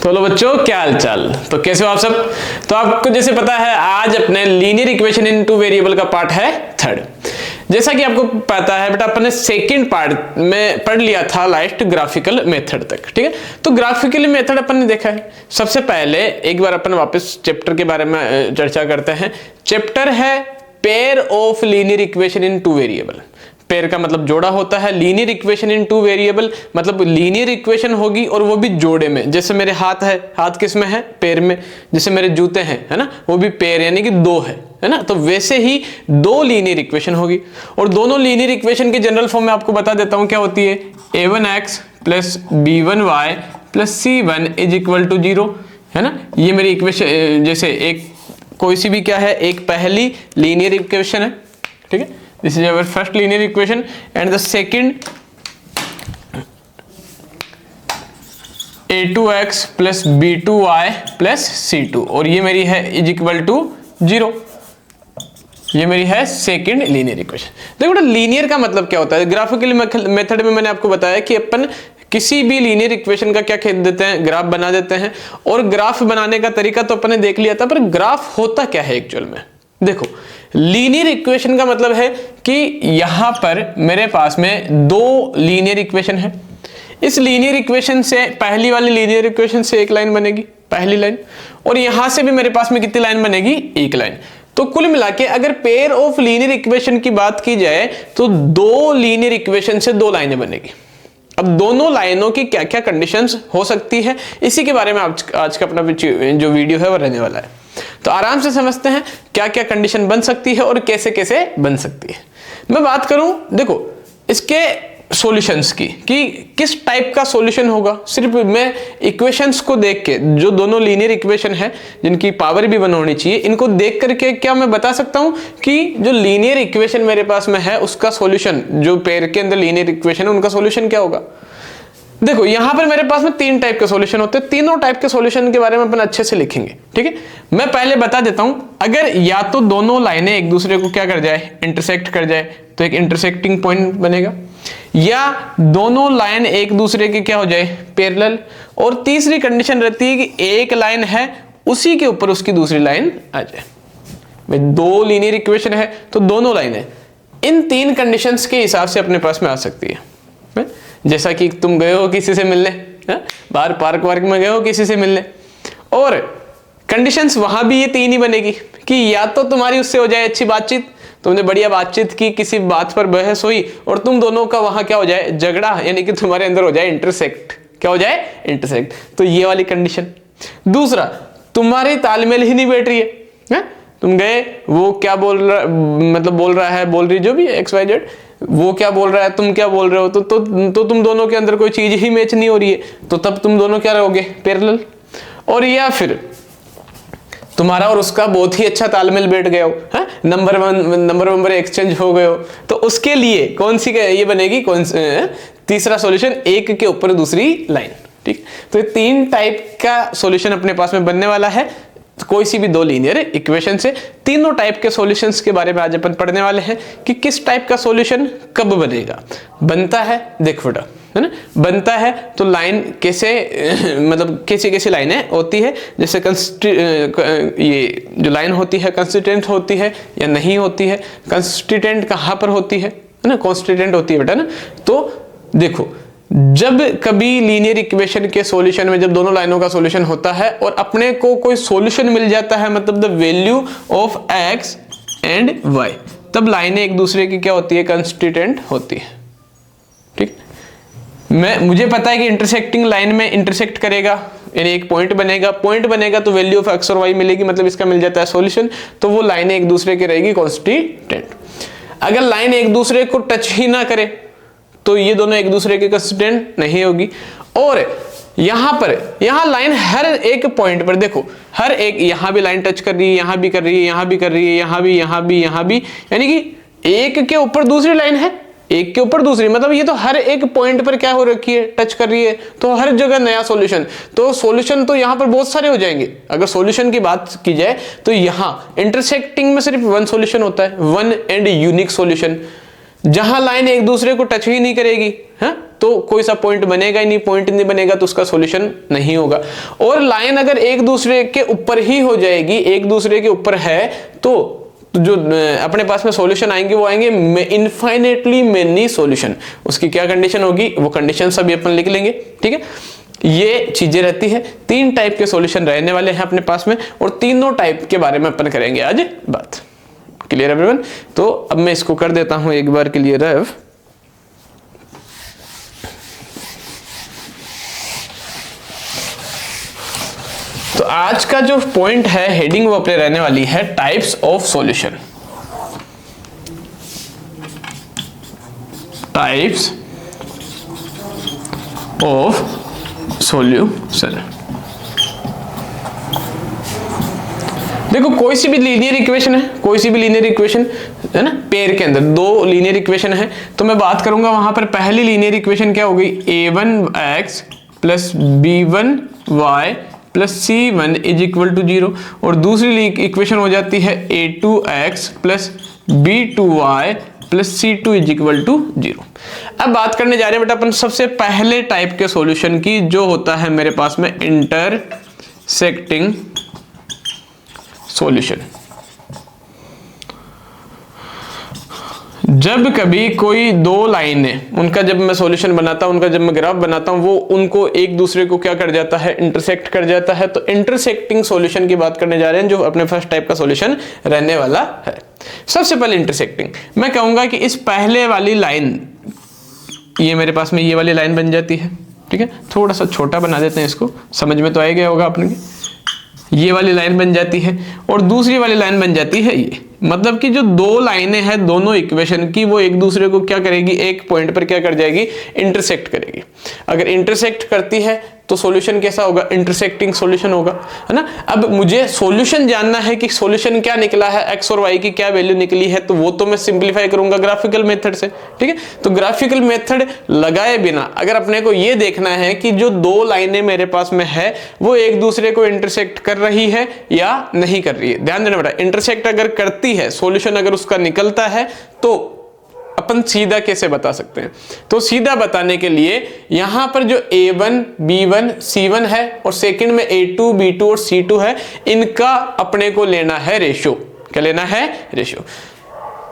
तो लो बच्चों, क्या हाल चाल। तो कैसे हो आप सब। तो आपको जैसे पता है आज अपने linear equation in two variable का पार्ट है थर्ड। जैसा कि आपको पता है बेटा, अपन ने सेकंड पार्ट में पढ़ लिया था लास्ट ग्राफिकल मेथड तक, ठीक है। तो ग्राफिकल मेथड अपन ने देखा है। सबसे पहले एक बार अपन वापस चैप्टर के बारे में चर्चा करते हैं। चैप्टर है pair of linear equation in two variable. Pair का मतलब जोड़ा होता है, linear equation in two variable मतलब लीनियर इक्वेशन होगी और वो भी जोड़े में। जैसे मेरे हाथ है, हाथ किस में है, पेयर में। जैसे मेरे जूते हैं, है ना, वो भी पेयर यानी कि दो है ना। तो वैसे ही दो लीनियर इक्वेशन होगी और दोनों लीनियर इक्वेशन के जनरल फॉर्म में आपको बता देता हूं क्या होती है। a1x plus b1y plus c1 is equal to 0, है ना। ये मेरी इक्वेशन जैसे एक कोई सी भी क्या है, एक पहली लीनियर इक्वेशन है, ठीक है। This is our first linear equation and the second a2x plus b2y plus c2 और ये मेरी है इज इक्वल टू 0। ये मेरी है सेकंड लीनियर इक्वेशन। देखो बेटा, लीनियर का मतलब क्या होता है। ग्राफिकल मेथड में मैंने आपको बताया कि अपन किसी भी लीनियर इक्वेशन का क्या कह देते हैं, ग्राफ बना देते हैं। और ग्राफ बनाने का तरीका तो अपन ने देख लिया था, पर ग्राफ होता क्या है एक्चुअल में। देखो, लीनियर इक्वेशन का मतलब है कि यहां पर मेरे पास में दो लीनियर इक्वेशन है। इस लीनियर इक्वेशन से, पहली वाली लीनियर इक्वेशन से एक लाइन बनेगी, पहली लाइन, और यहां से भी मेरे पास में कितनी लाइन बनेगी, एक लाइन। तो कुल मिला के अगर पेयर ऑफ लीनियर इक्वेशन की बात की जाए तो दो लीनियर इक्वेशन से दो लाइनें बनेगी। अब दोनों लाइनों की क्या क्या कंडीशंस हो सकती है, इसी के बारे में आज का अपना जो वीडियो है वो रहने वाला है। तो आराम से समझते हैं क्या क्या कंडीशन बन सकती है और कैसे कैसे बन सकती है। मैं बात करूं, देखो इसके सॉल्यूशंस की कि किस टाइप का सॉल्यूशन होगा। सिर्फ मैं इक्वेशंस को देख के, जो दोनों लीनियर इक्वेशन है जिनकी पावर भी 1 होनी चाहिए, इनको देख करके क्या मैं बता सकता हूं कि जो लीनियर इक्वेशन मेरे पास में है उसका सॉल्यूशन, जो पेयर के अंदर लीनियर इक्वेशन है उनका सॉल्यूशन क्या होगा। देखो यहां पर मेरे पास में 3 टाइप के सॉल्यूशन होते हैं। तीनों टाइप के सॉल्यूशन के बारे में अपन अच्छे से लिखेंगे, ठीक है। मैं पहले बता देता हूं, अगर या तो दोनों लाइनें एक दूसरे को क्या कर जाए, इंटरसेक्ट कर जाए, तो एक इंटरसेक्टिंग पॉइंट बनेगा, या दोनों लाइन एक दूसरे के क्या हो जाए, पैरेलल। और तीसरी कंडीशन रहती है कि एक लाइन है उसी के ऊपर उसकी दूसरी लाइन आ जाए। भाई दो लीनियर इक्वेशन है तो दोनों लाइनें इन 3 कंडीशंस के हिसाब से अपने पास में आ सकती है। जैसा कि तुम गए हो किसी से मिलने, बाहर पार्क वार्क में गए हो किसी से मिलने, और कंडीशंस वहां भी ये 3 ही बनेगी कि या तो तुम्हारी उससे हो जाए अच्छी बातचीत, तुमने बढ़िया बातचीत की, किसी बात पर बहस हुई और तुम दोनों का वहां क्या हो जाए, झगड़ा, यानी कि तुम्हारे अंदर हो जाए इंटरसेक्ट। क्या हो जाए, इंटरसेक्ट। तो ये वाली कंडीशन। दूसरा, तुम्हारी तालमेल ही नहीं बैठ रही है, तुम गए, वो क्या बोल रहा, मतलब बोल रहा है, बोल रही, जो भी XYZ, वो क्या बोल रहा है, तुम क्या बोल रहे हो, तो तुम दोनों के अंदर कोई चीज ही मैच नहीं हो रही है, तो तब तुम दोनों क्या रहोगे, पैरेलल। और या फिर तुम्हारा और उसका बहुत ही अच्छा तालमेल बैठ गया हो, नंबर एक्सचेंज हो गए हो, तो उसके लिए कौन सी ये बनेगी, तीसरा सॉल्यूशन, एक के ऊपर दूसरी लाइन, ठीक। तो 3 टाइप का सॉल्यूशन अपने पास में बनने वाला है कोई सी भी दो लीनियर इक्वेशन से। तीनों टाइप के सॉल्यूशंस के बारे में आज अपन पढ़ने वाले हैं कि किस टाइप का सॉल्यूशन कब बनेगा। बनता है, देख बेटा, है ना, बनता है तो लाइन कैसे मतलब कैसी कैसी लाइनें होती है। जैसे ये जो लाइन होती है कंस्टिट्यूएंट होती है या नहीं होती है, कंस्टिट्यूएंट कहाँ पर होती है ना, कॉन्स्टिट्यूएंट होती है बेटा ना। तो देखो, जब कभी लीनियर इक्वेशन के सॉल्यूशन में जब दोनों लाइनों का सॉल्यूशन होता है और अपने को कोई सॉल्यूशन मिल जाता है, मतलब the value of x and y, तब लाइनें एक दूसरे की क्या होती है, कंस्टिट्यूएंट होती है, ठीक। मुझे पता है कि इंटरसेक्टिंग लाइन में इंटरसेक्ट करेगा, यानी एक पॉइंट बनेगा तो वैल्यू ऑफ x और y मिलेगी, मतलब इसका मिल जाता है सॉल्यूशन। तो वो लाइनें एक दूसरे की रहेगी कॉन्स्टिट्यूएंट। अगर लाइन एक दूसरे को टच ही ना करे तो ये दोनों एक दूसरे के कंस्टिट्यूएंट नहीं होगी। और यहां लाइन हर एक पॉइंट पर, देखो हर एक, यहां भी लाइन टच कर रही है, यहां भी कर रही है, यहां भी कर रही है, यहां भी, यानी कि एक के ऊपर दूसरी लाइन है, एक के ऊपर दूसरी, मतलब ये तो हर एक पॉइंट पर क्या हो रखी है, टच कर रही है, तो हर जगह नया सॉल्यूशन। तो सॉल्यूशन तो यहां पर बहुत सारे हो जाएंगे। अगर सॉल्यूशन की बात की जाए तो यहां इंटरसेक्टिंग में सिर्फ 1 सॉल्यूशन होता है, 1 एंड यूनिक सॉल्यूशन। जहां लाइन एक दूसरे को टच ही नहीं करेगी, है तो कोई सा पॉइंट बनेगा ही नहीं, पॉइंट नहीं बनेगा तो उसका सॉल्यूशन नहीं होगा। और लाइन अगर एक दूसरे के ऊपर ही हो जाएगी, एक दूसरे के ऊपर है, तो जो अपने पास में सॉल्यूशन आएंगे वो आएंगे इनफाइनेटली मेनी सॉल्यूशन। उसकी क्या कंडीशन होगी, वो कंडीशन सभी अपन लिख लेंगे, ठीक है। ये चीजें रहती है, 3 टाइप के सॉल्यूशन रहने वाले हैं अपने पास में, और तीनों टाइप के बारे में अपन करेंगे आज बात। Clear everyone? तो अब मैं इसको कर देता हूं एक बार क्लियर है। तो आज का जो पॉइंट है, हेडिंग वो अपने रहने वाली है types of solution. Types of solution. देखो कोई सी भी लीनियर इक्वेशन है, कोई सी भी लीनियर इक्वेशन है ना, पेयर के अंदर 2 लीनियर इक्वेशन है, तो मैं बात करूंगा वहां पर पहली लीनियर इक्वेशन क्या हो गई, a1x plus b1y plus c1 is equal to 0, और दूसरी इक्वेशन हो जाती है a2x plus b2y plus c2 is equal to 0। अब बात करने जा रहे हैं बेटा अपन सबसे पहले टाइप के सॉल्यूशन की, जो होता है मेरे पास में इंटरसेक्टिंग सॉल्यूशन। जब कभी कोई 2 लाइनें, उनका जब मैं सॉल्यूशन बनाता हूं, उनका जब मैं ग्राफ बनाता हूं, वो उनको एक दूसरे को क्या कर जाता है, इंटरसेक्ट कर जाता है, तो इंटरसेक्टिंग सॉल्यूशन की बात करने जा रहे हैं, जो अपने फर्स्ट टाइप का सॉल्यूशन रहने वाला है। सबसे पहले इंटरसेक्टिंग, मैं कहूंगा कि इस पहले वाली लाइन, ये मेरे पास में ये वाली लाइन बन जाती है, ठीक है। थोड़ा सा छोटा बना देते हैं इसको, समझ में तो आ गया होगा आपने। ये वाली लाइन बन जाती है और दूसरी वाली लाइन बन जाती है ये, मतलब कि जो 2 लाइनें हैं दोनों इक्वेशन की, वो एक दूसरे को क्या करेगी, एक पॉइंट पर क्या कर जाएगी, इंटरसेक्ट करेगी। अगर इंटरसेक्ट करती है तो सॉल्यूशन कैसा होगा, इंटरसेक्टिंग सॉल्यूशन होगा, है ना। अब मुझे सॉल्यूशन जानना है कि सॉल्यूशन क्या निकला है, एक्स और वाई की क्या वैल्यू निकली है, तो वो तो मैं सिंपलीफाई करूंगा ग्राफिकल मेथड से, ठीक है। तो ग्राफिकल मेथड लगाए बिना अगर अपने को ये देखना है कि जो 2 लाइनें मेरे पास में है वो एक दूसरे को इंटरसेक्ट कर रही है या नहीं कर रही है, ध्यान देना बेटा। इंटरसेक्ट अगर करती है, सॉल्यूशन अगर उसका निकलता है, तो अपन सीधा कैसे बता सकते हैं, तो सीधा बताने के लिए यहां पर जो a1 b1 c1 है और सेकंड में a2 b2 और c2 है, इनका अपने को लेना है रेशियो। क्या लेना है, रेशियो।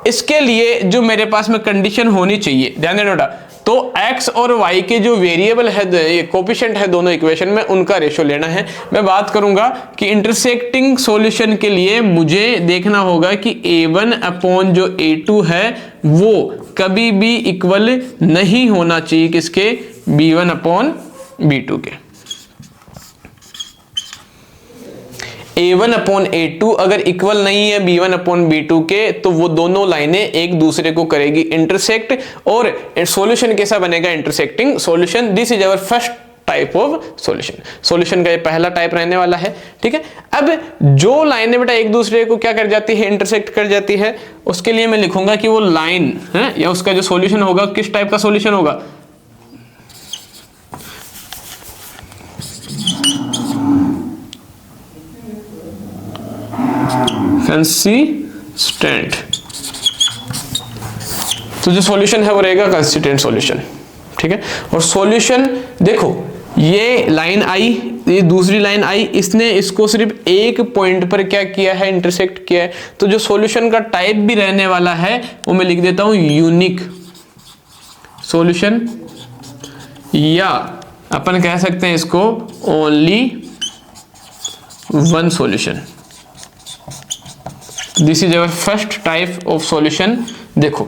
इसके लिए जो मेरे पास में कंडीशन होनी चाहिए, ध्यान देना बेटा, तो x और y के जो वेरिएबल है, ये कोफिशिएंट है दोनों इक्वेशन में, उनका रेशियो लेना है। मैं बात करूंगा कि इंटरसेक्टिंग सॉल्यूशन के लिए मुझे देखना होगा कि a1 अपॉन जो a2 है वो कभी भी इक्वल नहीं होना चाहिए किसके, b1 अपॉन b2 के। a1 अपॉन a2 अगर इक्वल नहीं है b1 अपॉन b2 के, तो वो दोनों लाइनें एक दूसरे को करेगी इंटरसेक्ट, और सॉल्यूशन कैसा बनेगा, intersecting solution. This is our first type of solution. Solution का ये पहला टाइप रहने वाला है, ठीक है। अब जो लाइनें बेटा एक दूसरे को क्या कर जाती है, इंटरसेक्ट कर जाती है, उसके लिए मैं लिखूंगा कि वो लाइन है या उसका जो सॉल्यूशन होगा किस टाइप का सॉल्यूशन होगा, कंसिस्टेंट। तो जो सॉल्यूशन है वो रहेगा कंसिस्टेंट सॉल्यूशन, ठीक है। और सॉल्यूशन देखो, ये लाइन आई, ये दूसरी लाइन आई, इसने इसको सिर्फ एक पॉइंट पर क्या किया है, इंटरसेक्ट किया है। तो जो सॉल्यूशन का टाइप भी रहने वाला है वो मैं लिख देता हूं यूनिक सॉल्यूशन, या अपन कह सकते हैं इसको only one solution. This is our first type of solution. देखो,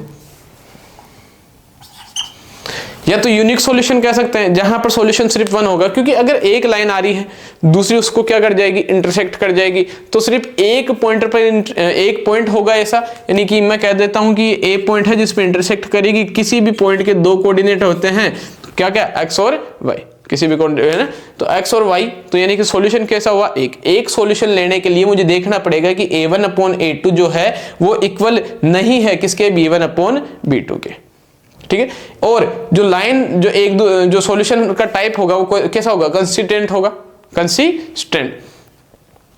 या तो यूनिक सॉल्यूशन कह सकते हैं जहां पर सॉल्यूशन सिर्फ 1 होगा, क्योंकि अगर एक लाइन आ रही है दूसरी उसको क्या कर जाएगी, इंटरसेक्ट कर जाएगी, तो सिर्फ एक पॉइंट पर एक पॉइंट होगा ऐसा, यानी कि मैं कह देता हूं कि ए पॉइंट है जिस पे इंटरसेक्ट करेगी। किसी भी पॉइंट के 2 कोऑर्डिनेट होते हैं, क्या क्या, एक्स और वाई, किसी भी कोऑर्डिनेट है ना, तो एक्स और वाई, तो यानी कि सॉल्यूशन कैसा हुआ, एक सॉल्यूशन लेने के लिए मुझे देखना पड़ेगा कि a1 अपॉन a2 जो है वो इक्वल नहीं है किसके, b1 अपॉन b2 के, ठीक है। और जो लाइन जो सॉल्यूशन का टाइप होगा वो कैसा होगा, कंसिस्टेंट होगा, कंसिस्टेंट।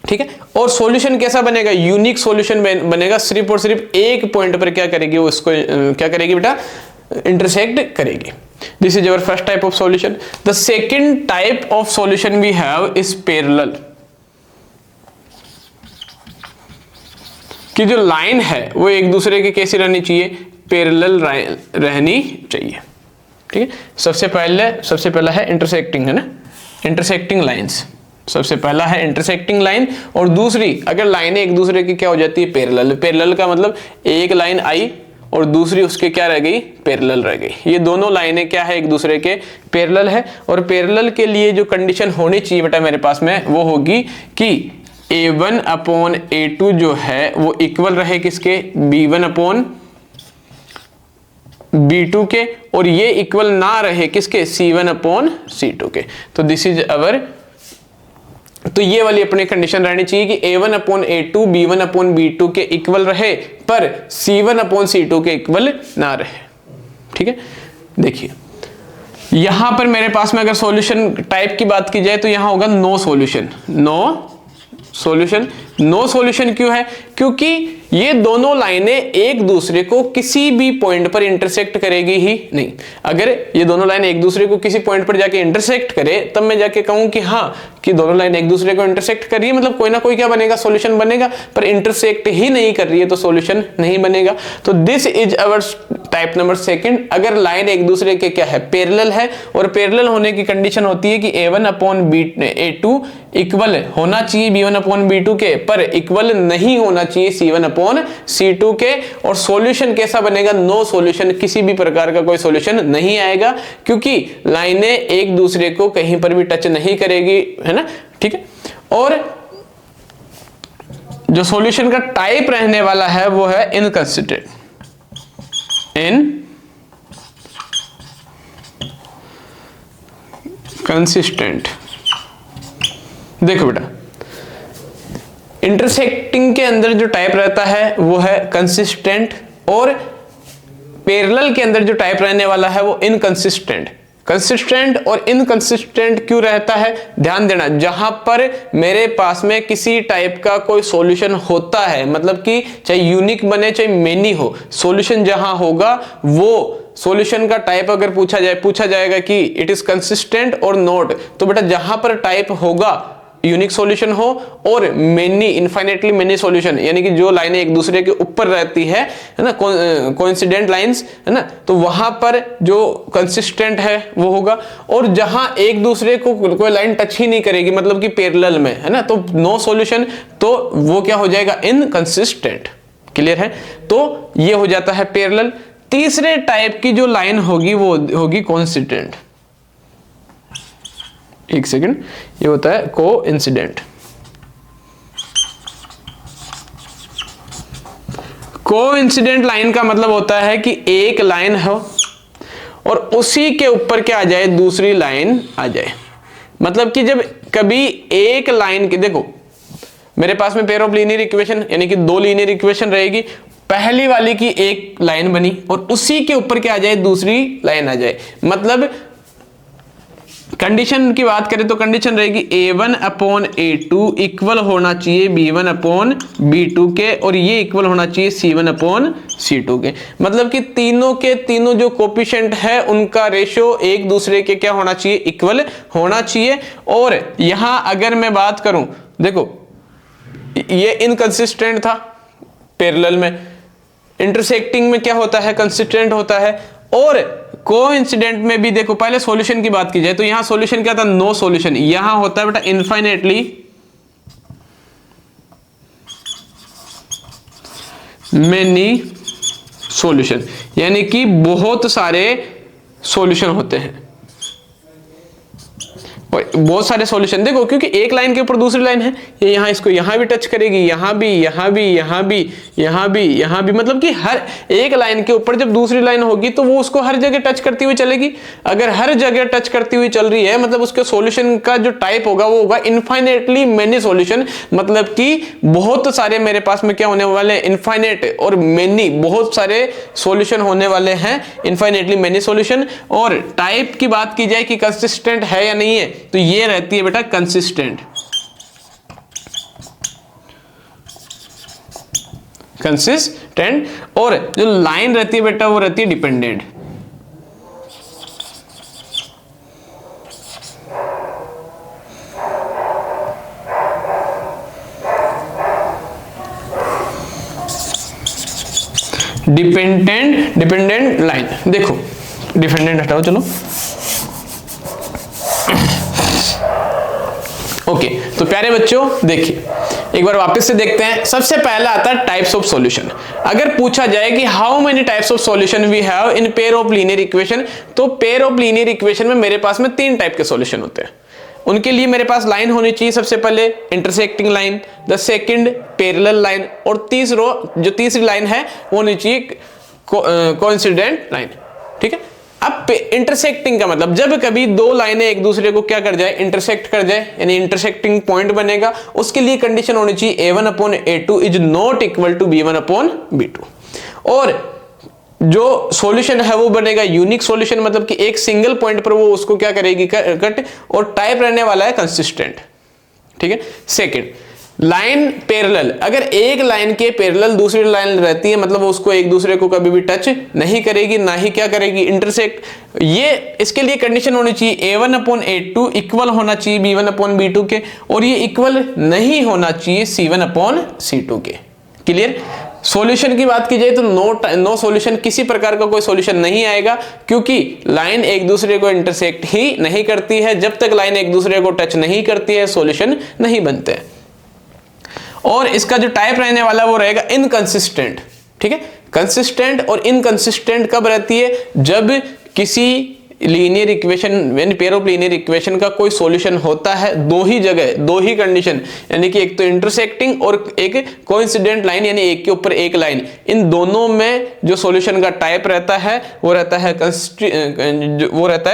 ठीक है। और सॉल्यूशन कैसा बनेगा, यूनिक सॉल्यूशन बनेगा, सिर्फ और सिर्फ एक पॉइंट पर क्या करेगी वो, इसको क्या करेगी बेटा, इंटरसेक्ट करेगी। This is our first type of solution. The second type of solution we have is parallel, कि जो लाइन है वो एक दूसरे के कैसी रहनी चाहिए, पैरेलल रहनी चाहिए, ठीक है। सबसे पहला है इंटरसेक्टिंग, है ना, इंटरसेक्टिंग लाइंस, सबसे पहला है इंटरसेक्टिंग लाइन। और दूसरी, अगर लाइनें एक दूसरे की क्या हो जाती है, पैरेलल। पैरेलल का मतलब एक लाइन आई और दूसरी उसके क्या रह गई, पैरेलल रह गई। ये दोनों लाइनें क्या है, एक दूसरे के पैरेलल है। और पैरेलल के लिए जो कंडीशन होनी चाहिए बेटा मेरे पास में, वो होगी कि A1 अपॉन A2 जो है वो इक्वल रहे किसके, B1 अपॉन B2 के, और ये इक्वल ना रहे किसके, C1 अपॉन C2 के। तो दिस इज अवर, तो ये वाली अपनी कंडीशन रहनी चाहिए कि A1 upon A2 B1 upon B2 के इक्वल रहे, पर C1 अपॉन C2 के इक्वल ना रहे, ठीक है। देखिए यहां पर मेरे पास में अगर सॉल्यूशन टाइप की बात की जाए तो यहां होगा no solution, no solution. No solution क्यों है, क्योंकि ये दोनों लाइनें एक दूसरे को किसी भी पॉइंट पर इंटरसेक्ट करेगी ही नहीं। अगर ये दोनों लाइनें एक दूसरे को किसी पॉइंट पर जाके इंटरसेक्ट करे, तब मैं जाके कहूं कि हाँ कि दोनों लाइनें एक दूसरे को इंटरसेक्ट कर रही है, मतलब कोई ना कोई क्या बनेगा, सॉल्यूशन बनेगा। पर इंटरसेक्ट ही नहीं कर रही है तो सॉल्यूशन नहीं बनेगा। तो this is our type number second. अगर लाइन एक दूसरे के क्या है, पैरेलल है, और पैरेलल होने की कंडीशन होती है कि A1 अपॉन A2 इक्वल होना चाहिए B1 अपॉन B2 के, पर इक्वल नहीं होना चाहिए C1 अपॉन C2 के। और सॉल्यूशन कैसा बनेगा, नो सॉल्यूशन, किसी भी प्रकार का कोई सॉल्यूशन नहीं आएगा, क्योंकि लाइनें एक दूसरे को कहीं पर भी टच नहीं करेगी, है ना, ठीक है। और जो सॉल्यूशन का टाइप रहने वाला है वो है इनकंसिस्टेंट, इनकंसिस्टेंट। देखो बेटा, इंटरसेक्टिंग के अंदर जो टाइप रहता है वो है कंसिस्टेंट, और पैरेलल के अंदर जो टाइप रहने वाला है वो इनकंसिस्टेंट। कंसिस्टेंट और इनकंसिस्टेंट क्यों रहता है, ध्यान देना, जहां पर मेरे पास में किसी टाइप का कोई सॉल्यूशन होता है, मतलब कि चाहे यूनिक बने चाहे मेनी हो, सॉल्यूशन जहां होगा वो सॉल्यूशन का टाइप अगर पूछा जाएगा कि इट इज कंसिस्टेंट और नॉट, तो बेटा जहां पर टाइप होगा यूनिक सॉल्यूशन हो और मेनी, इनफाइनेटली मेनी सॉल्यूशन, यानी कि जो लाइनें एक दूसरे के ऊपर रहती है ना, कोइंसिडेंट लाइंस, है ना, तो वहां पर जो कंसिस्टेंट है वो होगा। और जहां एक दूसरे को कोई लाइन टच ही नहीं करेगी, मतलब कि पैरेलल में, है ना, तो नो सॉल्यूशन, तो वो क्या हो जाएगा, इनकंसिस्टेंट। क्लियर है, तो ये हो जाता है पैरेलल। तीसरे टाइप की जो लाइन होगी वो होगी कोइंसिडेंट। एक सेकंड, ये होता है कोइंसिडेंट। कोइंसिडेंट लाइन का मतलब होता है कि एक लाइन हो और उसी के ऊपर क्या आ जाए, दूसरी लाइन आ जाए। मतलब कि जब कभी एक लाइन की, देखो मेरे पास में पेयर ऑफ लीनियर इक्वेशन, यानी कि दो लीनियर इक्वेशन रहेगी, पहली वाली की एक लाइन बनी और उसी के ऊपर क्या आ जाए, दूसरी लाइन आ जाए। मतलब कंडीशन की बात करें तो कंडीशन रहेगी A1 अपॉन A2 इक्वल होना चाहिए B1 अपॉन B2 के, और ये इक्वल होना चाहिए C1 अपॉन C2 के। मतलब कि तीनों के तीनों जो कोफिशिएंट है उनका रेशियो एक दूसरे के क्या होना चाहिए, इक्वल होना चाहिए। और यहां अगर मैं बात करूं, देखो ये इनकंसिस्टेंट था पैरेलल में, इंटरसेक्टिंग में क्या होता है, कंसिस्टेंट होता है। और कोइंसिडेंट में भी देखो, पहले सॉल्यूशन की बात की जाए तो यहां सॉल्यूशन क्या था, नो सॉल्यूशन। यहां होता है बेटा इनफाइनेटली मेनी सॉल्यूशन, यानी कि बहुत सारे सॉल्यूशन होते हैं, बहुत सारे सॉल्यूशन। देखो क्योंकि एक लाइन के ऊपर दूसरी लाइन है, ये यहां इसको यहां भी टच करेगी, यहां भी, यहां भी, यहां भी, यहां भी, यहां भी, मतलब कि हर एक लाइन के ऊपर जब दूसरी लाइन होगी तो वो उसको हर जगह टच करती हुई चलेगी। अगर हर जगह टच करती हुई चल रही है, मतलब उसके सॉल्यूशन का जो टाइप होगा वो होगा इनफाइनेटली मेनी सॉल्यूशन। मतलब कि बहुत सारे मेरे पास में क्या होने वाले, इनफाइनेट और मेनी, बहुत सारे सॉल्यूशन होने वाले हैं, इनफाइनेटली मेनी सॉल्यूशन। और टाइप की बात की जाए कि कंसिस्टेंट है या नहीं है, तो ये रहती है बेटा कंसिस्टेंट। कंसिस्टेंट, और जो लाइन रहती है बेटा वो रहती है डिपेंडेंट। डिपेंडेंट लाइन, देखो डिपेंडेंट हटाओ चलो। ओके, तो प्यारे बच्चों देखिए एक बार वापस से देखते हैं। सबसे पहला आता है टाइप्स ऑफ सॉल्यूशन। अगर पूछा जाए कि how many types of solution we have in pair of linear equation, तो पेयर ऑफ लीनियर इक्वेशन में मेरे पास में 3 टाइप के सॉल्यूशन होते हैं। उनके लिए मेरे पास लाइन होनी चाहिए, सबसे पहले intersecting line, the second parallel line, और तीसरी लाइन है वो होनी चाहिए कोइंसिडेंट लाइन। ठीक है, अब इंटरसेक्टिंग का मतलब जब कभी दो लाइनें एक दूसरे को क्या कर जाए, इंटरसेक्ट कर जाए, यानी इंटरसेक्टिंग पॉइंट बनेगा, उसके लिए कंडीशन होनी चाहिए a1/a2 is not equal to b1/b2। और जो सॉल्यूशन है वो बनेगा यूनिक सॉल्यूशन, मतलब कि एक सिंगल पॉइंट पर वो उसको क्या करेगी, कट, और टाइप रहने वाला है कंसिस्टेंट। ठीक है, सेकंड लाइन पैरेलल, अगर एक लाइन के पैरेलल दूसरी लाइन रहती है मतलब उसको एक दूसरे को कभी भी टच नहीं करेगी, ना ही क्या करेगी, इंटरसेक्ट। ये इसके लिए कंडीशन होनी चाहिए a1/a2 इक्वल होना चाहिए b1/b2 के, और ये इक्वल नहीं होना चाहिए c1/c2 के। क्लियर। सॉल्यूशन की बात की जाए तो नो सॉल्यूशन, किसी प्रकार का कोई सॉल्यूशन नहीं आएगा, क्योंकि लाइन एक दूसरे को इंटरसेक्ट ही नहीं करती है। जब तक लाइन एक दूसरे को टच नहीं करती है सॉल्यूशन नहीं बनते। और इसका जो टाइप रहने वाला वो रहेगा इनकंसिस्टेंट। ठीक है, कंसिस्टेंट और इनकंसिस्टेंट कब रहती है, जब किसी लीनियर इक्वेशन यानी पेयर ऑफ लीनियर इक्वेशन का कोई सॉल्यूशन होता है दो ही जगह, दो ही कंडीशन, यानी कि एक तो इंटरसेक्टिंग और एक कोइंसिडेंट लाइन, यानी एक के ऊपर एक लाइन, इन दोनों में जो सॉल्यूशन का टाइप रहता है वो रहता है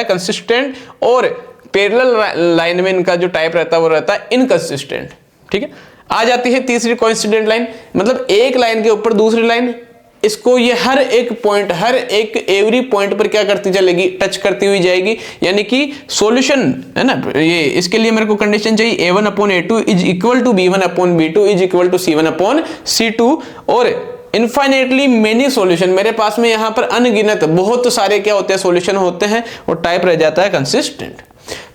कंसिस्टेंट, और पैरेलल लाइन में इनका जो टाइप रहता है वो रहता है इनकंसिस्टेंट। ठीक है, आ जाती है तीसरी कोइंसिडेंट लाइन, मतलब एक लाइन के ऊपर दूसरी लाइन, इसको ये हर एक पॉइंट, हर एक एवरी पॉइंट पर क्या करती चलेगी, टच करती हुई जाएगी, यानी कि सॉल्यूशन है ना। ये इसके लिए मेरे को कंडीशन चाहिए a1/a2 is equal to b1/b2 is equal to c1/c2, और इनफाइनेटली मेनी सॉल्यूशन, मेरे पास में यहां पर अनगिनत बहुत सारे क्या होते हैं, सॉल्यूशन होते हैं, और टाइप रह जाता है कंसिस्टेंट।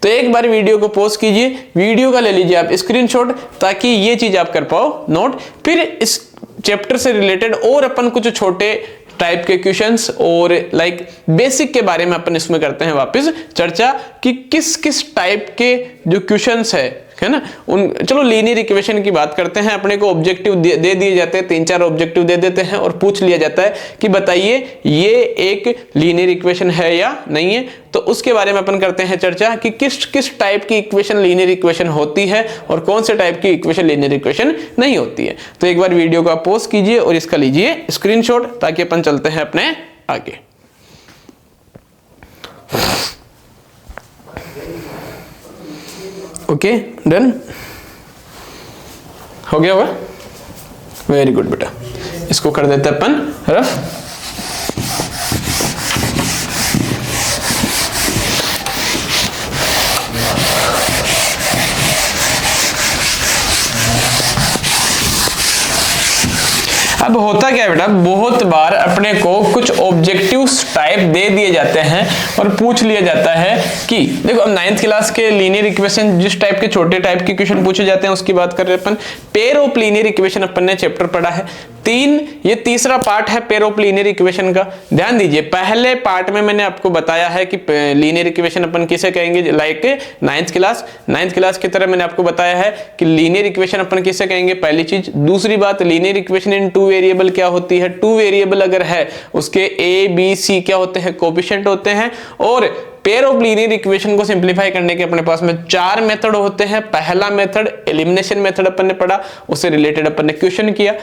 तो एक बार वीडियो को पॉज कीजिए, वीडियो का ले लीजिए आप स्क्रीनशॉट, ताकि ये चीज आप कर पाओ नोट। फिर इस चैप्टर से रिलेटेड और अपन कुछ छोटे टाइप के क्वेश्चंस और लाइक बेसिक के बारे में अपन इसमें करते हैं वापस चर्चा, कि किस किस टाइप के जो क्वेश्चंस है ना, उन चलो लीनियर इक्वेशन की बात करते हैं। अपने को ऑब्जेक्टिव दे दिए जाते हैं, 3-4 ऑब्जेक्टिव दे देते हैं, और पूछ लिया जाता है कि बताइए ये एक लीनियर इक्वेशन है या नहीं है। तो उसके बारे में अपन करते हैं चर्चा कि किस किस टाइप की इक्वेशन लीनियर इक्वेशन होती है और कौन से टाइप की इक्वेशन लीनियर इक्वेशन नहीं होती है। तो एक बार वीडियो को आप पॉज कीजिए और इसका लीजिए स्क्रीनशॉट, ताकि अपन चलते हैं अपने आगे। ओके, डन हो गया होगा, वेरी गुड बेटा। इसको कर देते हैं अपन रफ। अब होता क्या है बेटा, बहुत बार अपने को कुछ ऑब्जेक्टिव टाइप दे दिए जाते हैं और पूछ लिया जाता है कि देखो, अब 9th क्लास के लीनियर इक्वेशन जिस टाइप के छोटे टाइप के क्वेश्चन पूछे जाते हैं उसकी बात कर रहे हैं अपन। पेयर ऑफ लीनियर इक्वेशन अपन ने चैप्टर पढ़ा है 3, ये तीसरा पार्ट है पेयर ऑफ लीनियर इक्वेशन का। ध्यान दीजिए, पहले पार्ट में मैंने आपको बताया है कि लीनियर इक्वेशन अपन किसे कहेंगे, लाइक 9th क्लास की तरह मैंने आपको बताया है कि लीनियर इक्वेशन अपन किसे कहेंगे, पहली चीज। दूसरी बात, लीनियर इक्वेशन इन 2 वेरिएबल क्या होती है, 2 वेरिएबल अगर है उसके a b c क्या होते हैं, कोएफिशिएंट होते हैं। और पेयर ऑफ लीनियर इक्वेशन को सिंप्लीफाई करने के अपने पास में 4 मेथड होते हैं। पहला मेथड एलिमिनेशन मेथड अपन ने पढ़ा, उससे रिलेटेड अपन ने क्वेश्चन किया।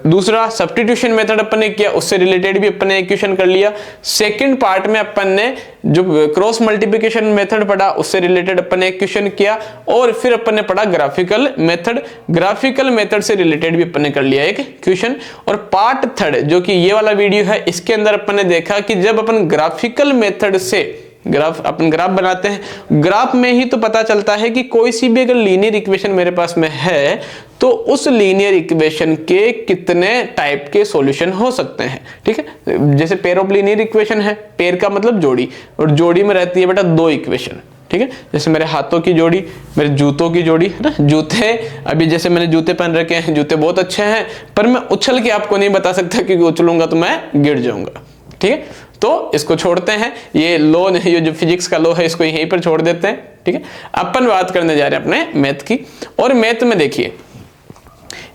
दूसरा सब्स्टिट्यूशन मेथड अपन ने किया, उससे रिलेटेड भी अपन ने क्वेश्चन कर लिया। सेकंड पार्ट में अपन ने जो क्रॉस मल्टीप्लिकेशन मेथड पढ़ा, उससे रिलेटेड अपन ने क्वेश्चन किया। और फिर अपन ने पढ़ा ग्राफिकल मेथड, ग्राफिकल मेथड से रिलेटेड भी अपन ने कर लिया एक क्वेश्चन। और पार्ट थर्ड जो कि ये वाला वीडियो है, इसके अंदर अपन ने देखा कि जब अपन ग्राफिकल मेथड से ग्राफ, अपन ग्राफ बनाते हैं, ग्राफ में ही तो पता चलता है कि कोई सी भी अगर लीनियर इक्वेशन मेरे पास में है तो उस लीनियर इक्वेशन के कितने टाइप के सॉल्यूशन हो सकते हैं। ठीक है, जैसे पेयर ऑफ लीनियर इक्वेशन है, पेयर का मतलब जोड़ी, और जोड़ी में रहती है बेटा दो इक्वेशन। ठीक है, जैसे मेरे हाथों की जोड़ी, मेरे जूतों की जोड़ी है ना, जूते, अभी जैसे मैंने जूते पहन रखे हैं, जूते बहुत अच्छे हैं, पर मैं उछल के आपको नहीं बता सकता क्योंकि उछलूंगा तो मैं गिर जाऊंगा। ठीक है, तो इसको छोड़ते हैं, ये लॉ, ये जो फिजिक्स का लॉ है इसको यहीं पर छोड़ देते हैं। ठीक है, अपन बात करने जा रहे हैं अपने मैथ की, और मैथ में देखिए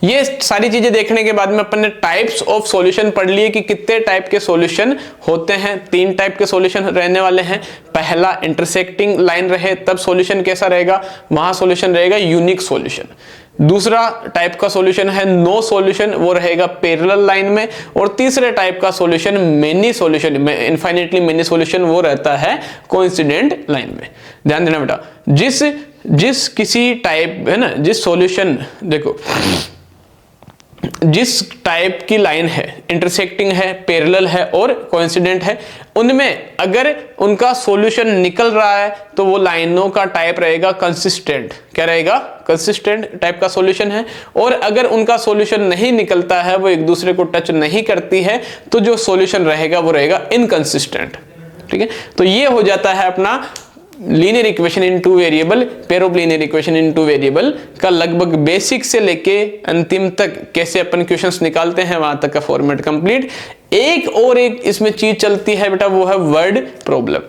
ये सारी चीजें देखने के बाद में अपन ने टाइप्स ऑफ सॉल्यूशन पढ़ लिए कि कितने टाइप के सॉल्यूशन होते हैं। 3 टाइप के सॉल्यूशन रहने वाले हैं। पहला इंटरसेक्टिंग लाइन रहे तब सॉल्यूशन कैसा रहेगा, वहां सॉल्यूशन रहेगा यूनिक सॉल्यूशन। दूसरा टाइप का सॉल्यूशन है नो सॉल्यूशन, वो रहेगा पैरेलल लाइन में। और तीसरे टाइप का solution many solution, infinitely many solution, वो रहता है कोइंसिडेंट लाइन में। ध्यान देना बेटा, जिस किसी टाइप है ना, जिस सॉल्यूशन, देखो जिस टाइप की लाइन है, इंटरसेक्टिंग है, पैरेलल है और कोइंसिडेंट है, उनमें अगर उनका सॉल्यूशन निकल रहा है तो वो लाइनों का टाइप रहेगा कंसिस्टेंट। क्या रहेगा, कंसिस्टेंट टाइप का सॉल्यूशन है। और अगर उनका सॉल्यूशन नहीं निकलता है, वो एक दूसरे को टच नहीं करती है, तो जो सॉल्यूशन रहेगा वो रहेगा इनकंसिस्टेंट। ठीक है, तो ये हो जाता है अपना linear equation in two variable, pair of linear equation in two variable का लगभग बेसिक से लेके अंतिम तक कैसे अपन क्वेश्चंस निकालते हैं वहां तक का फॉर्मेट कंप्लीट। एक इसमें चीज चलती है बेटा, वो है वर्ड प्रॉब्लम।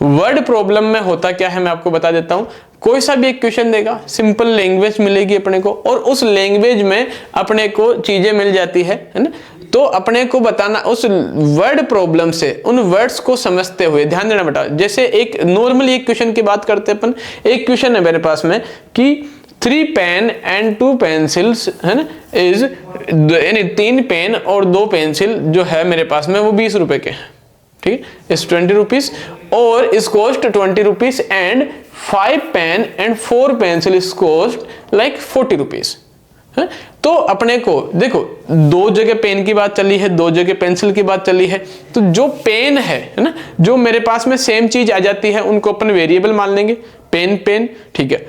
वर्ड प्रॉब्लम में होता क्या है मैं आपको बता देता हूं। कोई सा भी एक क्वेश्चन देगा, सिंपल लैंग्वेज मिलेगी अपने को, और उस लैंग्वेज में अपने को चीजें मिल जाती है ना, तो अपने को बताना उस वर्ड प्रॉब्लम से, उन वर्ड्स को समझते हुए। ध्यान देना बेटा, जैसे एक नॉर्मली एक क्वेश्चन की बात करते हैं अपन। एक क्वेश्चन है मेरे पास में कि 3 पेन एंड 2 पेंसिल्स है ना इज, यानी 3 पेन और 2 पेंसिल जो है मेरे पास में वो 20 रुपए के हैं। ठीक है, इस 20 रुपीज, और इस cost 20 rupees, and 5 pen and 4 pencil is cost like 40 rupees. तो अपने को देखो, 2 जगह पेन की बात चली है, 2 जगह पेंसिल की बात चली है, तो जो पेन है ना, जो मेरे पास में सेम चीज आ जाती है उनको अपन वेरिएबल मान लेंगे, पेन पेन। ठीक है,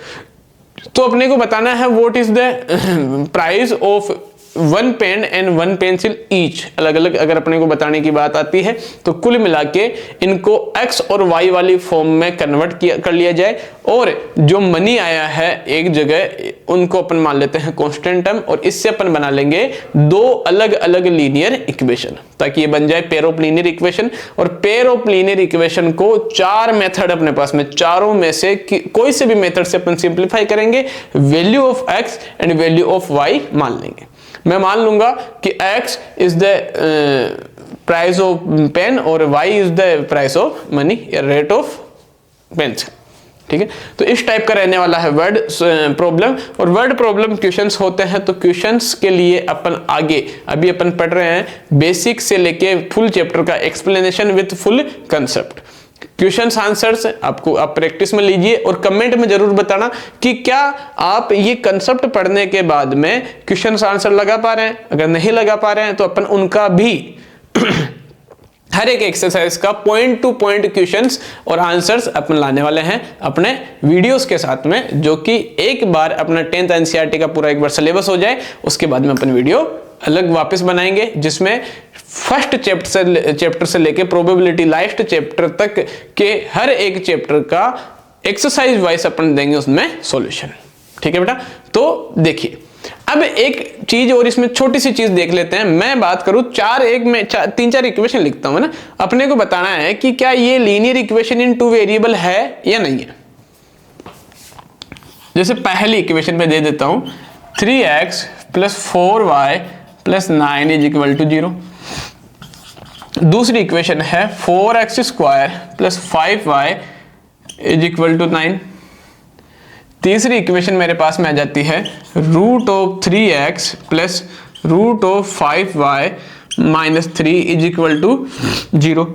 तो अपने को बताना है what is the price of 1 pen and 1 pencil each. अलग अलग अगर अपने को बताने की बात आती है तो कुल मिला के इनको x और y वाली फॉर्म में कन्वर्ट कर लिया जाए, और जो मनी आया है एक जगह उनको अपन मान लेते हैं कांस्टेंट टर्म, और इससे अपन बना लेंगे 2 अलग अलग लीनियर इक्वेशन, ताकि ये बन जाए पेयर ऑफ लीनियर इक्वेशन। और पेयर ऑफ लीनियर इक्वेशन को 4 मेथड अपने पास में, चारों में से कोई से भी मेथड से अपन सिंप्लीफाई करेंगे, value of x and value of y मान लेंगे। मैं मान लूंगा कि x is the price of pen और y is the price of money या रेट ऑफ पेंसिल। ठीक है, तो इस टाइप का रहने वाला है वर्ड प्रॉब्लम। और वर्ड प्रॉब्लम क्वेश्चंस होते हैं, तो क्वेश्चंस के लिए अपन आगे अभी अपन पढ़ रहे हैं बेसिक से लेके फुल चैप्टर का explanation with full concept. Questions answers आपको आप प्रैक्टिस में लीजिए, और कमेंट में जरूर बताना कि क्या आप ये कंसेप्ट पढ़ने के बाद में क्वेश्चंस आंसर लगा पा रहे हैं। अगर नहीं लगा पा रहे हैं तो अपन उनका भी हर एक एक्सरसाइज का पॉइंट टू पॉइंट क्वेश्चंस और आंसर्स अपन लाने वाले हैं अपने वीडियोस के साथ में, जो कि एक बार अपना 10th एनसीईआरटी का पूरा एक बार सिलेबस हो जाए, उसके बाद में अपन वीडियो अलग वापस बनाएंगे, जिसमें फर्स्ट चैप्टर से लेके प्रोबेबिलिटी लास्ट चैप्टर तक के हर एक चैप्टर का एक्सरसाइज वाइज अपन देंगे उसमें सॉल्यूशन। ठीक है बेटा, तो देखिए अब एक चीज और इसमें छोटी सी चीज देख लेते हैं। मैं बात करूं 3-4 इक्वेशन लिखता हूं ना, अपने को बताना है कि क्या ये लीनियर इक्वेशन इन 2 वेरिएबल है या नहीं है। जैसे पहली इक्वेशन में दे देता हूं 3x + 4y + 9 = 0। दूसरी इक्वेशन है 4x² + 5y = 9। तीसरी इक्वेशन मेरे पास में आ जाती है √3x + √5y - 3 = 0।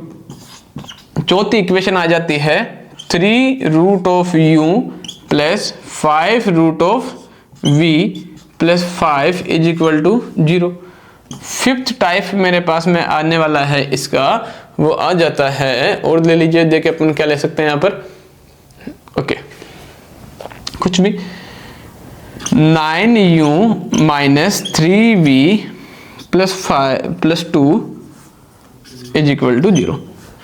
चौथी इक्वेशन आ जाती है 3√u + 5√v + 5 = 0। फिफ्थ टाइप मेरे पास में आने वाला है इसका वो आ जाता है, और ले लीजिए, देखिए अपन क्या ले सकते हैं यहाँ पर, ओके कुछ भी, 9u minus 3v plus 2 is equal to 0,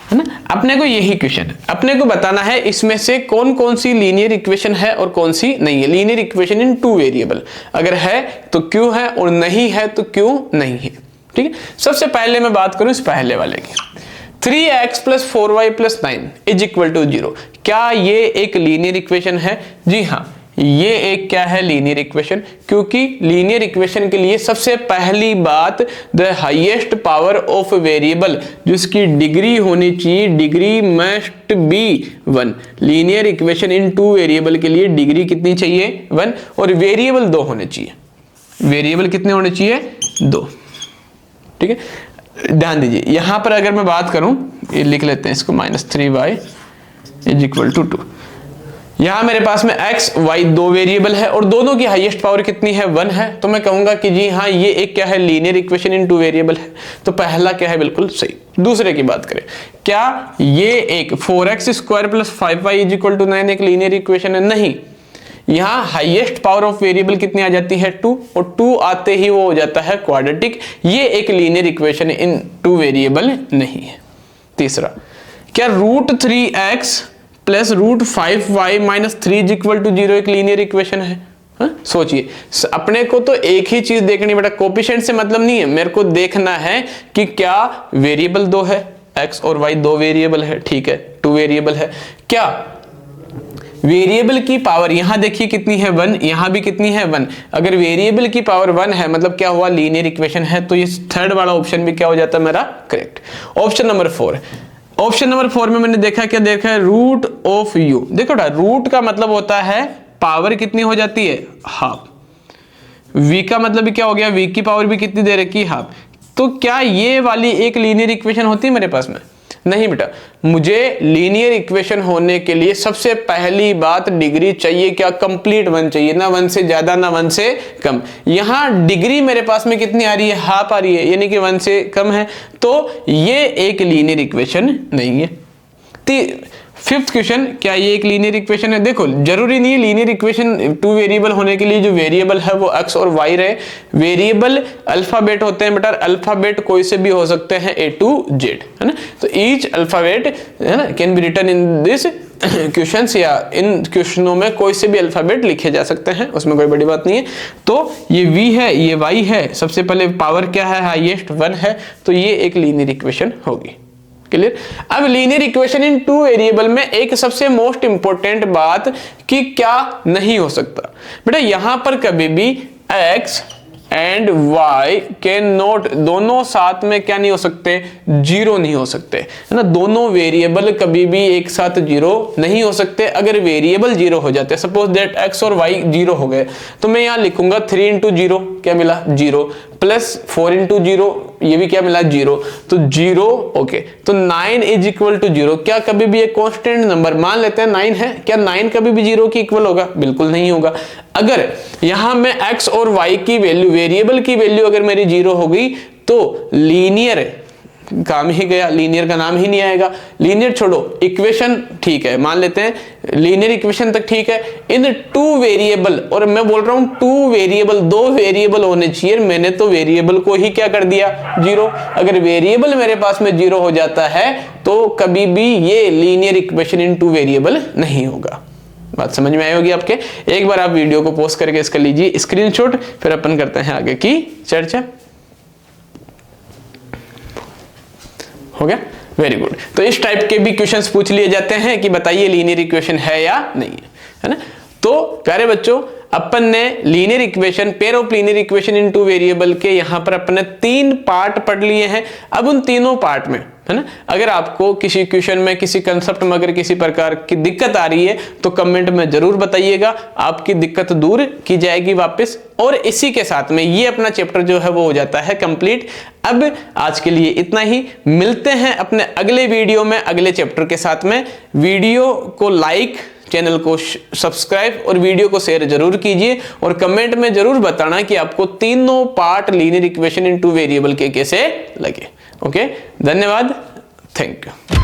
है ना। अपने को यही क्वेश्चन है, अपने को बताना है इसमें से कौन कौन सी लीनियर इक्वेशन है और कौन सी नहीं है। लीनियर इक्वेशन इन 2 वेरिएबल, अगर है तो क्यों है और नहीं है तो क्यों नहीं है, ठीक है। सबसे पहले मैं बात करूं इस पहले वाले की, 3x plus 4y plus 9 is equal to 0, क्या ये एक लीनियर इक्वेशन है? जी हाँ, ये एक क्या है, लीनियर इक्वेशन, क्योंकि लीनियर इक्वेशन के लिए सबसे पहली बात the highest power of variable, जिसकी डिग्री होनी चाहिए, degree must be 1। Linear equation in 2 variable के लिए डिग्री कितनी चाहिए, 1, और वेरिएबल 2 होने चाहिए। वेरिएबल कितने होने चाहिए, 2, ठीक है। ध्यान दीजिए यहां पर अगर मैं बात करूं, ये लिख लेते हैं इसको, -3y इज इक्वल टू 2। यहां मेरे पास में x y 2 वेरिएबल है और दोनों की हाईएस्ट पावर कितनी है, 1 है, तो मैं कहूंगा कि जी हाँ ये एक क्या है, लीनियर इक्वेशन इन 2 वेरिएबल है। तो पहला क्या है, बिल्कुल सही। दूसरे की बात करें, क्या ये एक 4x square plus 5y is equal to 9 एक लीनियर इक्वेशन है? नहीं, यहाँ हाईएस्ट पावर ऑफ वेरिएबल कितनी आ जाती है, 2, और 2 आते ही वो हो जाता है क्वाड्रेटिक। ये एक लीनियर इक्वेशन इन 2 वेरिएबल नहीं है। तीसरा, क्या √3x plus √5y minus 3 is equal to 0 एक लीनियर इक्वेशन है? सोचिए, अपने को तो एक ही चीज देखनी बेटा, कोफिशिएंट से मतलब नहीं है, मेरे को देखना है कि क्या वेरिएबल 2 है, x और y 2 वेरिएबल है, ठीक है, 2 वेरिएबल है, क्या वेरिएबल की पावर यहां देखिए कितनी है, 1, यहां भी कितनी है, 1। अगर वेरिएबल की पावर 1 है मतलब क्या हुआ, लीनियर इक्वेशन है, तो ये थर्ड वाला ऑप्शन भी क्या हो जाता है मेरा, correct. Option number 4, option number 4 में मैंने देखा, क्या देखा है, रूट ऑफ यू। देखो ना, रूट का मतलब होता है पावर कितनी हो जाती है, हाफ। v का मतलब भी क्या हो गया, v की पावर भी कितनी दे रखी, हाफ। तो क्या ये वाली एक लीनियर इक्वेशन होती है मेरे पास में? नहीं बेटा, मुझे लीनियर इक्वेशन होने के लिए सबसे पहली बात डिग्री चाहिए, क्या, कंप्लीट 1 चाहिए, ना 1 से ज्यादा ना 1 से कम। यहां डिग्री मेरे पास में कितनी आ रही है, हाफ आ रही है, यानी कि 1 से कम है, तो ये एक लीनियर इक्वेशन नहीं है। फिफ्थ क्वेश्चन, क्या ये एक लीनियर इक्वेशन है? देखो, जरूरी नहीं है लीनियर इक्वेशन 2 वेरिएबल होने के लिए जो वेरिएबल है वो x और y रहे। वेरिएबल अल्फाबेट होते हैं बेटा, अल्फाबेट कोई से भी हो सकते हैं, A to Z, है ना। तो ईच अल्फाबेट, है ना, can be written in this questions, या इन क्वेश्चनों में कोई से भी अल्फाबेट लिखे जा सकते हैं, उसमें कोई बड़ी बात नहीं है। तो ये v है, ये y है, सबसे पहले पावर क्या है, हाईएस्ट 1 है, तो ये एक लीनियर इक्वेशन होगी। क्लियर। अब लीनियर इक्वेशन इन 2 वेरिएबल में एक सबसे मोस्ट इंपॉर्टेंट बात कि क्या नहीं हो सकता बेटा, यहां पर कभी भी x and y can not, दोनों साथ में क्या नहीं हो सकते, 0 नहीं हो सकते, है ना। दोनों वेरिएबल कभी भी एक साथ 0 नहीं हो सकते। अगर वेरिएबल 0 हो जाते, सपोज दैट x और y 0 हो गए, तो मैं यहां लिखूंगा 3 इंटू 0 क्या मिला, 0, प्लस 4 इंटू 0 ये भी क्या मिला, 0, तो 0, ओके। तो 9 इज इक्वल टू 0, क्या कभी भी एक कांस्टेंट नंबर, मान लेते हैं 9 है, क्या 9 कभी भी 0 के इक्वल होगा? बिल्कुल नहीं होगा। अगर यहां में x और y की वैल्यू, वेरिएबल की वैल्यू अगर मेरी 0 हो गई, तो लीनियर काम ही गया, लीनियर का नाम ही नहीं आएगा। लीनियर छोड़ो, इक्वेशन ठीक है, मान लेते हैं लीनियर इक्वेशन तक ठीक है। इन 2 वेरिएबल, और मैं बोल रहा हूं 2 वेरिएबल, 2 वेरिएबल होने चाहिए, मैंने तो वेरिएबल को ही क्या कर दिया, 0। अगर वेरिएबल मेरे पास में 0 हो जाता है तो कभी भी ये लीनियर इक्वेशन इन 2 वेरिएबल नहीं होगा। बात समझ में आई होगी आपके। एक बार आप वीडियो को पॉज करके इसका लीजिए स्क्रीनशॉट, फिर अपन करते हैं आगे की चर्चा। हो गया, वेरी गुड। तो इस टाइप के भी क्वेश्चंस पूछ लिए जाते हैं कि बताइए लीनियर इक्वेशन है या नहीं है ना। तो प्यारे बच्चों, अपन ने linear equation, pair of linear equation in 2 variable के यहां पर अपन ने 3 पार्ट पढ़ लिए हैं। अब उन तीनों पार्ट में, है ना, अगर आपको किसी क्वेश्चन में, किसी कंसेप्ट में अगर किसी प्रकार की दिक्कत आ रही है तो कमेंट में जरूर बताइएगा, आपकी दिक्कत दूर की जाएगी वापस। और इसी के साथ में ये अपना चैप्टर जो है वो हो जाता है कंप्लीट। अब आज के लिए इतना ही, मिलते हैं अपने अगले वीडियो में अगले चैप्टर के साथ में। वीडियो को लाइक, चैनल को सब्सक्राइब और वीडियो को शेयर जरूर कीजिए, और कमेंट में जरूर बताना कि आपको तीनों part linear equation in 2 variable के कैसे लगे। ओके, धन्यवाद। Thank you.